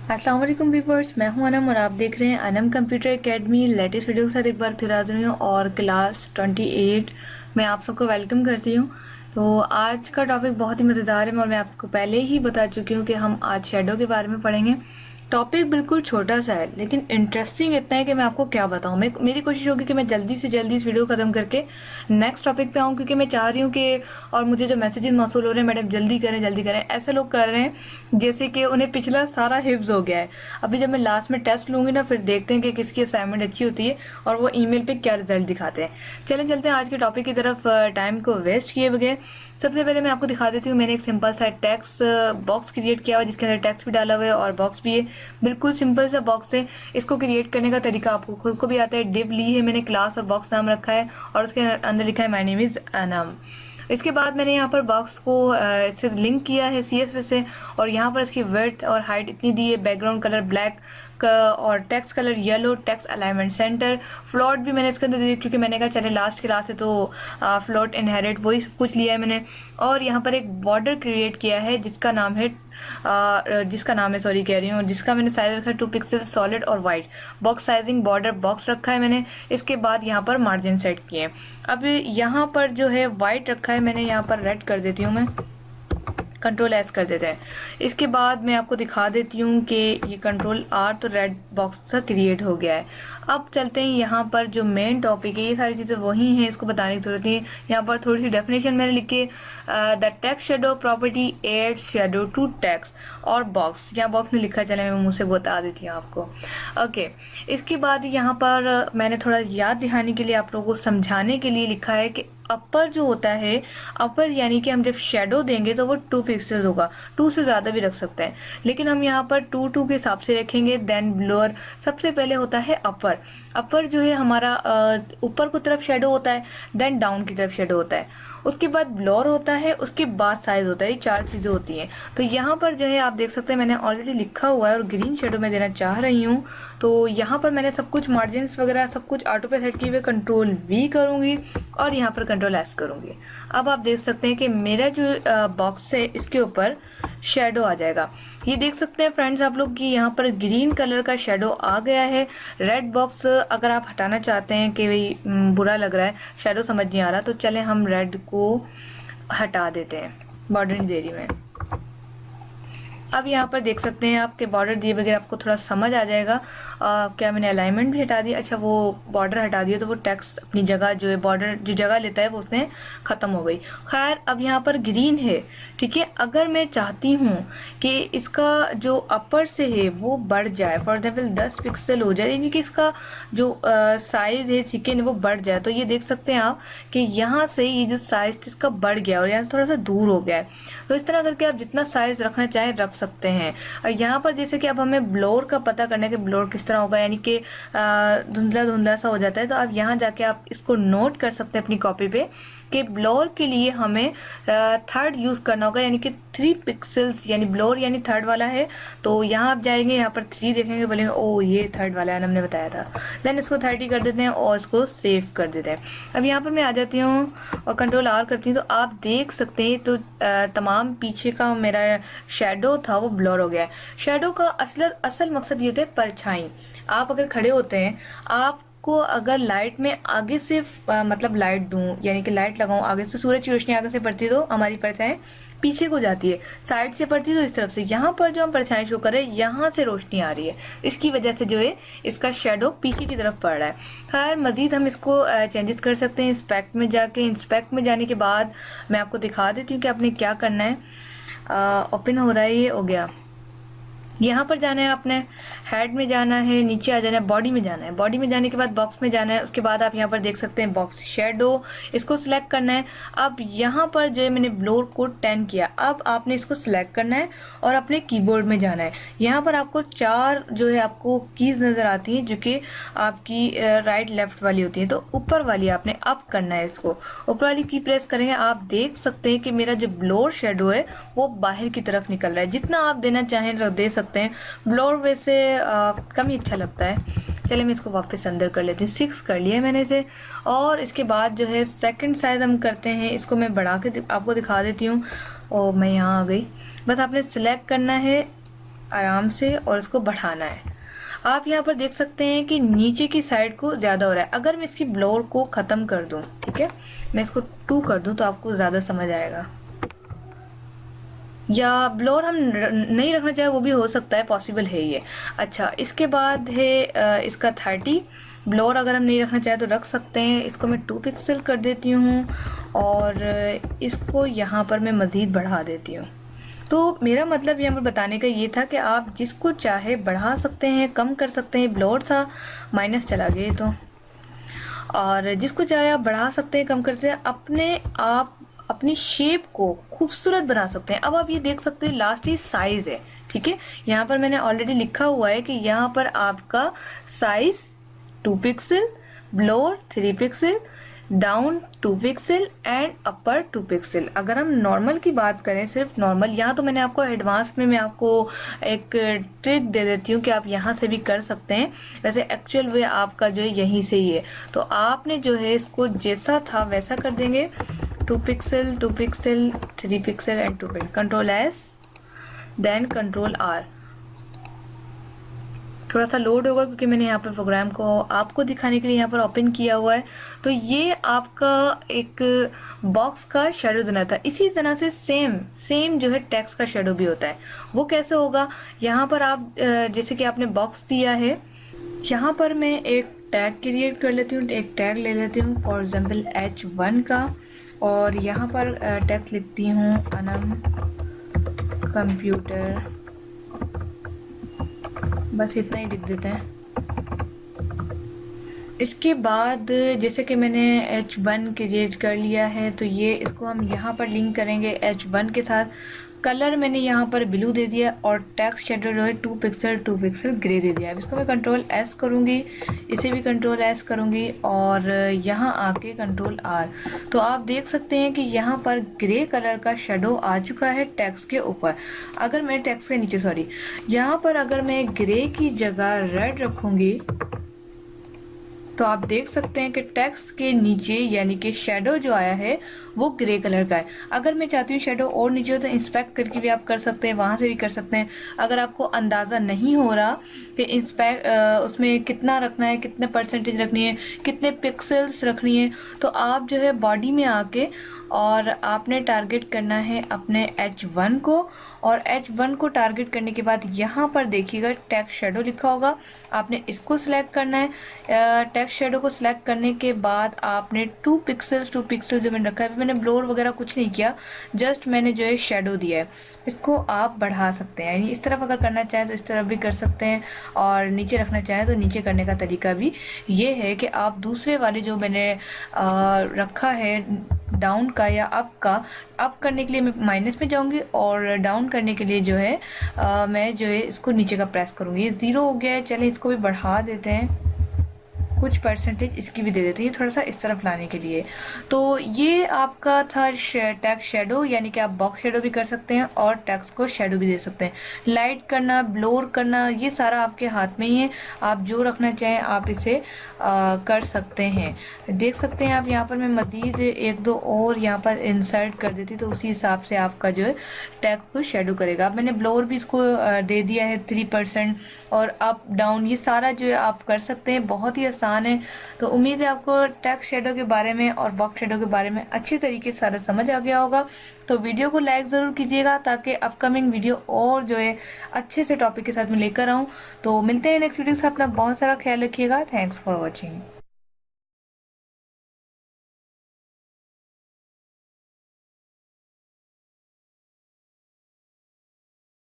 अस्सलाम वालेकुम व्यूअर्स, मैं हूं अनम और आप देख रहे हैं Anam computer academy. Latest video के साथ एक बार फिर हाजिर हूं और क्लास 28 में आप सबको वेलकम करती हूं। तो आज का टॉपिक बहुत ही मज़ेदार है और मैं आपको पहले ही बता चुकी हूं कि हम आज शेडो के बारे में पढ़ेंगे। टॉपिक बिल्कुल छोटा सा है लेकिन इंटरेस्टिंग इतना है कि मैं आपको क्या बताऊं। मेरी कोशिश होगी कि मैं जल्दी से जल्दी इस वीडियो खत्म करके नेक्स्ट टॉपिक पे आऊं, क्योंकि मैं चाह रही हूं कि और मुझे जो मैसेजेस मौसूल हो रहे हैं, मैडम जल्दी करें जल्दी करें, ऐसे लोग कर रहे हैं जैसे कि उन्हें पिछला सारा हिफ्ज हो गया है। अभी जब मैं लास्ट में टेस्ट लूंगी ना, फिर देखते हैं कि किसकी असाइनमेंट अच्छी होती है और वो ईमेल पे क्या रिजल्ट दिखाते हैं। चलें चलते हैं आज के टॉपिक की तरफ, टाइम को वेस्ट किए बगैर। सबसे पहले मैं आपको दिखा देती हूँ, मैंने एक सिंपल सा टेक्स्ट बॉक्स क्रिएट किया हुआ है जिसके अंदर टेक्स्ट भी डाला हुआ है और बॉक्स भी है। बिल्कुल सिंपल सा बॉक्स है। इसको क्रिएट करने का तरीका आपको खुद को भी आता है। डिव ली है मैंने, क्लास और बॉक्स नाम रखा है और उसके अंदर लिखा है माय नेम इज अनम। इसके बाद मैंने यहाँ पर बॉक्स को इससे लिंक किया है CSS से और यहाँ पर इसकी विड्थ और हाइट इतनी दी है। बैकग्राउंड कलर ब्लैक और text colour yellow, text alignment centre, float भी मैंने इसके अंदर दी क्योंकि मैंने कहा चले लास्ट क्लास है तो फ्लोट इनहेरिट वही सब कुछ लिया है मैंने। और यहाँ पर एक बॉर्डर क्रिएट किया है जिसका नाम है जिसका मैंने साइज रखा है 2 पिक्सल सॉलिड और white. Box sizing border box रखा है मैंने। इसके बाद यहाँ पर मार्जिन सेट किए। अब यहाँ पर जो है वाइट रखा है मैंने, यहाँ पर रेड कर देती हूँ मैं, Ctrl+S कर देते हैं। इसके बाद मैं आपको दिखा देती हूँ कि ये Ctrl+R तो रेड बॉक्स सा क्रिएट हो गया है। अब चलते हैं यहाँ पर जो मेन टॉपिक है, ये सारी चीज़ें वही हैं, इसको बताने की जरूरत नहीं है। यहाँ पर थोड़ी सी डेफिनेशन मैंने लिखी, the text shadow property adds shadow to text और बॉक्स। यहाँ बॉक्स ने लिखा, चले मैं मुँह से बता देती हूँ आपको। ओके, इसके बाद यहाँ पर मैंने थोड़ा याद दिलाने के लिए, आप लोगों को समझाने के लिए लिखा है कि अपर जो होता है, अपर यानी कि हम जब शेडो देंगे तो वो 2 पिक्सेल्स होगा, 2 से ज्यादा भी रख सकते हैं, लेकिन हम यहाँ पर 2 के हिसाब से रखेंगे। देन ब्लोअर सबसे पहले होता है अपर। अपर जो है हमारा ऊपर की तरफ शेडो होता है, देन डाउन की तरफ शेडो होता है, उसके बाद ब्लोअर होता है, उसके बाद साइज होता है। ये 4 चीजें होती हैं। तो यहाँ पर जो है आप देख सकते हैं मैंने ऑलरेडी लिखा हुआ है और ग्रीन शेडो में देना चाह रही हूँ। तो यहाँ पर मैंने सब कुछ मार्जिन वगैरह सब कुछ ऑटो पे सेट किए हुए, Ctrl+V करूंगी और यहाँ पर Ctrl+S करूंगी। अब आप देख सकते हैं कि मेरा जो बॉक्स है इसके ऊपर शेडो आ जाएगा। ये देख सकते हैं फ्रेंड्स आप लोग कि यहाँ पर ग्रीन कलर का शेडो आ गया है। रेड बॉक्स अगर आप हटाना चाहते हैं कि भाई बुरा लग रहा है, शेडो समझ नहीं आ रहा, तो चले हम रेड को हटा देते हैं बॉर्डर देरी में। अब यहाँ पर देख सकते हैं आपके बॉर्डर दिए बगैर आपको थोड़ा समझ आ जाएगा। क्या मैंने अलाइनमेंट भी हटा दिया, अच्छा वो बॉर्डर हटा दिया तो वो टेक्स्ट अपनी जगह जो है, बॉर्डर जो जगह लेता है वो उसमें खत्म हो गई। खैर अब यहाँ पर ग्रीन है, ठीक है। अगर मैं चाहती हूँ कि इसका जो अपर से है वो बढ़ जाए, फॉर एग्जाम्पल 10 पिक्सल हो जाए, यानी कि इसका जो साइज है ठीक है वो बढ़ जाए, तो ये देख सकते हैं आप कि यहाँ से ये जो साइज इसका बढ़ गया और यहाँ से थोड़ा सा दूर हो गया है। तो इस तरह करके आप जितना साइज रखना चाहें रख सकते हैं। और यहाँ पर जैसे कि अब हमें ब्लोर का पता करना है कि ब्लोर किस तरह होगा, यानी कि धुंधला धुंधला सा हो जाता है, तो आप यहाँ जाके आप इसको नोट कर सकते हैं अपनी कॉपी पे कि ब्लोर के लिए हमें थर्ड यूज करना होगा, यानी कि 3 पिक्सल्स, यानी ब्लोर यानी थर्ड वाला है। तो यहाँ आप जाएंगे, यहाँ पर 3 देखेंगे, बोलेंगे ओ ये थर्ड वाला है, हमने बताया था। देन इसको 30 कर देते हैं और इसको सेव कर देते हैं। अब यहाँ पर मैं आ जाती हूँ और Ctrl+R करती हूँ, तो आप देख सकते हैं तो तमाम पीछे का मेरा शेडो था वो ब्लर हो गया है। शेडो का असल मकसद ये होता है परछाई। आप अगर खड़े होते हैं, आपको अगर लाइट में आगे से मतलब लाइट दूं, यानी कि लाइट लगाऊं आगे से, सूरज की रोशनी आगे से पड़ती तो हमारी परछाई पीछे को जाती है, साइड से पड़ती तो इस तरफ से। यहाँ पर जो हम परछाई शो कर रहे हैं, यहाँ से रोशनी आ रही है, इसकी वजह से जो है इसका शेडो पीछे की तरफ पड़ रहा है। खैर मजीद हम इसको चेंजेस कर सकते हैं इंस्पेक्ट में जाके। इंस्पेक्ट में जाने के बाद मैं आपको दिखा देती हूँ कि आपने क्या करना है। ओपन हो रहा है, ये हो गया। यहाँ पर जाना है, आपने हेड में जाना है, नीचे आ जाना है, बॉडी में जाना है। बॉडी में जाने के बाद बॉक्स में जाना है, उसके बाद आप यहाँ पर देख सकते हैं बॉक्स शेडो, इसको सिलेक्ट करना है। अब यहाँ पर जो है मैंने ब्लोर को 10 किया, अब आपने इसको सिलेक्ट करना है और अपने कीबोर्ड में जाना है। यहाँ पर आपको 4 जो है आपको कीज नजर आती हैं जो कि आपकी राइट लेफ्ट वाली होती है। तो ऊपर वाली आपने अप करना है, इसको ऊपर वाली की प्रेस करेंगे, आप देख सकते हैं कि मेरा जो ब्लोर शेडो है वो बाहर की तरफ निकल रहा है। जितना आप देना चाहें दे सकते हैं। ब्लोर वैसे कम ही अच्छा लगता है। चलिए मैं इसको वापस अंदर कर लेती हूँ। 6 कर लिया मैंने इसे। और इसके बाद जो है सेकंड साइज हम करते हैं, इसको मैं बढ़ा के आपको दिखा देती हूँ। और मैं यहाँ आ गई, बस आपने सिलेक्ट करना है आराम से और इसको बढ़ाना है। आप यहाँ पर देख सकते हैं कि नीचे की साइड को ज़्यादा हो रहा है। अगर मैं इसकी ब्लोर को ख़त्म कर दूँ, ठीक है, मैं इसको 2 कर दूँ तो आपको ज़्यादा समझ आएगा। या ब्लोर हम नहीं रखना चाहे वो भी हो सकता है, पॉसिबल है ये। अच्छा, इसके बाद है इसका 30। ब्लोर अगर हम नहीं रखना चाहे तो रख सकते हैं। इसको मैं 2 पिक्सल कर देती हूँ और इसको यहाँ पर मैं मज़ीद बढ़ा देती हूँ। तो मेरा मतलब यहाँ पर बताने का ये था कि आप जिसको चाहे बढ़ा सकते हैं, कम कर सकते हैं। ब्लोर था, माइनस चला गया तो, और जिसको चाहे आप बढ़ा सकते हैं, कम कर सकते हैं। अपने आप अपनी शेप को खूबसूरत बना सकते हैं। अब आप ये देख सकते हैं लास्ट ही साइज है, ठीक है। यहाँ पर मैंने ऑलरेडी लिखा हुआ है कि यहाँ पर आपका size 2 pixel, blur 3 pixel, down 2 pixel and upper 2 pixel. अगर हम नॉर्मल की बात करें, सिर्फ नॉर्मल, यहाँ तो मैंने आपको एडवांस में मैं आपको एक ट्रिक दे देती हूँ कि आप यहाँ से भी कर सकते हैं। वैसे एक्चुअल वे आपका जो है यहीं से ही है। तो आपने जो है इसको जैसा था वैसा कर देंगे। 2 pixel, 2 pixel, 3 pixel and 2 pixel. Control S, then control R. थोड़ा सा लोड होगा क्योंकि मैंने यहाँ पर प्रोग्राम को आपको दिखाने के लिए यहाँ पर ओपन किया हुआ है। तो ये आपका एक बॉक्स का शेडो देना था। इसी तरह से सेम जो है टेक्स्ट का शेडो भी होता है। वो कैसे होगा, यहाँ पर आप जैसे कि आपने बॉक्स दिया है, यहाँ पर मैं एक टैग क्रिएट कर लेती हूँ। एक टैग ले लेती हूँ, फॉर एग्जाम्पल H1 का, और यहाँ पर टेक्स्ट लिखती हूँ अनम कंप्यूटर, बस इतना ही लिख देते हैं। इसके बाद जैसे कि मैंने H1 क्रिएट कर लिया है, तो ये इसको हम यहाँ पर लिंक करेंगे H1 के साथ। कलर मैंने यहाँ पर ब्लू दे दिया और टेक्स्ट शेडो जो है 2 पिक्सल 2 पिक्सल ग्रे दे दिया। अब इसको मैं कंट्रोल एस करूँगी, इसे भी कंट्रोल एस करूँगी और यहाँ आके कंट्रोल आर। तो आप देख सकते हैं कि यहाँ पर ग्रे कलर का शेडो आ चुका है टेक्स्ट के ऊपर। अगर मैं टेक्स्ट के नीचे, सॉरी, यहाँ पर अगर मैं ग्रे की जगह रेड रखूँगी तो आप देख सकते हैं कि टेक्स्ट के नीचे यानी कि शेडो जो आया है वो ग्रे कलर का है। अगर मैं चाहती हूँ शेडो और नीचे हो तो इंस्पेक्ट करके भी आप कर सकते हैं, वहां से भी कर सकते हैं। अगर आपको अंदाज़ा नहीं हो रहा कि उसमें कितना रखना है, कितने परसेंटेज रखनी है, कितने पिक्सल्स रखनी है, तो आप जो है बॉडी में आके और आपने टारगेट करना है अपने H1 को, और H1 को टारगेट करने के बाद यहाँ पर देखिएगा टेक्स्ट शेडो लिखा होगा, आपने इसको सिलेक्ट करना है। टेक्स्ट शेडो को सिलेक्ट करने के बाद आपने 2 पिक्सल जो मैंने रखा है, मैंने ब्लोर वगैरह कुछ नहीं किया, जस्ट मैंने जो है शेडो दिया है। इसको आप बढ़ा सकते हैं, यानी इस तरफ अगर करना चाहें तो इस तरफ भी कर सकते हैं, और नीचे रखना चाहें तो नीचे करने का तरीका भी ये है कि आप दूसरे वाले जो मैंने रखा है डाउन का या अप का, अप करने के लिए मैं माइनस में जाऊंगी और डाउन करने के लिए जो है मैं जो है इसको नीचे का प्रेस करूंगी। ये 0 हो गया है, चलें इसको भी बढ़ा देते हैं, कुछ परसेंटेज इसकी भी दे देते हैं थोड़ा सा इस तरफ लाने के लिए। तो ये आपका था टेक्स्ट शेडो, यानी कि आप बॉक्स शेडो भी कर सकते हैं और टेक्स्ट को शेडो भी दे सकते हैं। लाइट करना, ब्लोर करना, ये सारा आपके हाथ में ही है। आप जो रखना चाहें आप इसे कर सकते हैं। देख सकते हैं आप यहाँ पर मैं मजीद 1-2 और यहाँ पर इंसर्ट कर देती तो उसी हिसाब से आपका जो है टेक्स्ट को शेडो करेगा। अब मैंने ब्लोर भी इसको दे दिया है 3% और अप डाउन, ये सारा जो है आप कर सकते हैं, बहुत ही आसान है। तो उम्मीद है आपको टेक्स्ट शेडो के बारे में और बॉक्स शेडो के बारे में अच्छी तरीके से सारा समझ आ गया होगा। तो वीडियो को लाइक ज़रूर कीजिएगा ताकि अपकमिंग वीडियो और जो है अच्छे से टॉपिक के साथ मैं लेकर आऊँ। तो मिलते हैं नेक्स्ट वीडियो के साथ, अपना बहुत सारा ख्याल रखिएगा। Thanks for watching.